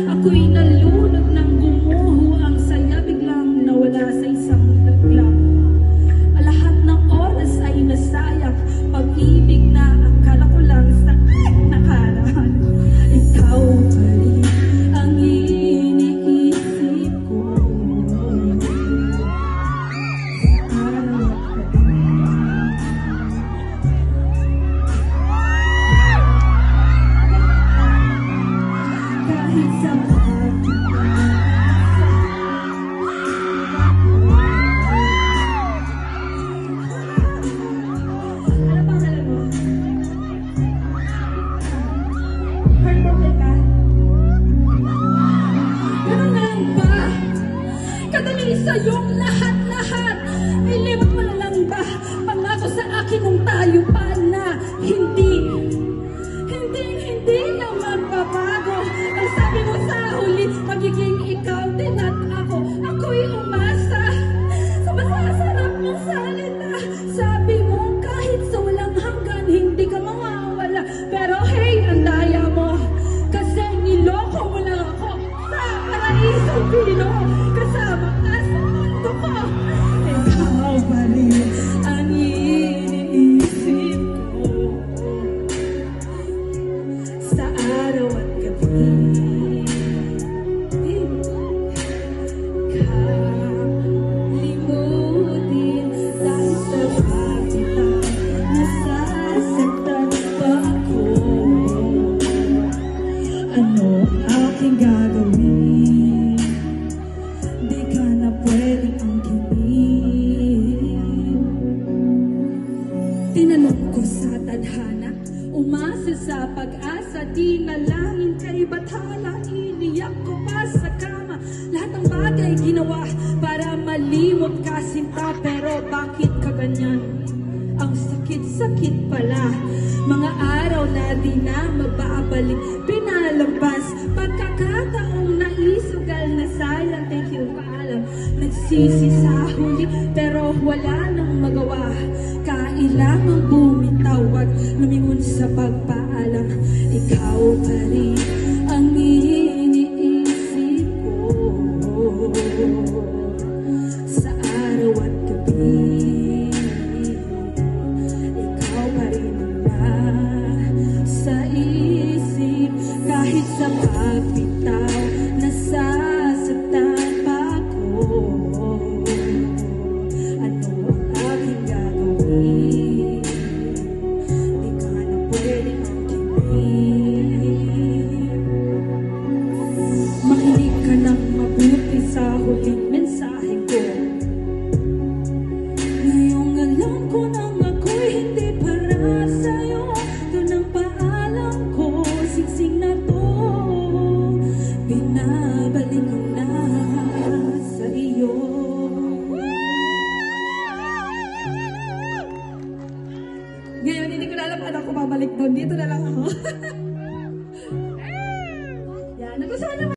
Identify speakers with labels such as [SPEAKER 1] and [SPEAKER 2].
[SPEAKER 1] Ako'y nalunod ng gumuho, ang saya biglang nawala sa isang laglag. Lahat ng oras ay nasayang, pag-ibig na akala ko lang sa nakaraan. Ikaw pa rin ang iniisip ko. Kahit sa sa'yong lahat-lahat, ilimot mo na lang ba? Pangako sa akin nung tayo pa na hindi na magbabago. Ang sabi mo sa huli, magiging ikaw din at ako'y umasa sa masasarap mong salita. Sabi mo kahit sa walang hanggan, hindi ka mawawala. Pero hey, ang daya mo, kasi niloko mo lang ako sa paraiso pino. Kasama ka sa mundo ko, ikaw pa rin ang iniisip ko. Sa araw at gabi, kalimutin dahil sa pagkita, nasasaktan pa ako. Ano aking gagawin? Di ka na pwedeng angkinin. Tinanong ko sa tadhana, umasa sa pag-asa, di nalangin kay bathala, iniyak ko pa sa kama. Lahat ng bagay ginawa para malimot ka sinta, pero bakit ka ganyan? Ang sakit-sakit pala. Mga araw na di na mababalik, pinalampas pagkakataong naisugal na sayang. Thank you, paalam. Nagsisi sa huli, pero wala nang magawa. Kailangang bumitaw at lumingon sa pagpaalam. Ikaw pa rin ang iniisip ko sa araw at gabi. Ikaw pa rin ang nasa isip, kahit sa pagbitaw nasasaktan pa ako. Ano ang aking gagawin? Di ka na pwedeng angkinin. Makinig ka ng mabuti sa huling mensahe ko. Ngayong alam ko nang ako'y hindi para sa'yo, doon ang paalam ko, singsing na to, binabalik ko na sa iyo. Ngayon, hindi ko na alam paano ako babalik doon. Dito na lang ako. Yan, nagustuhan naman.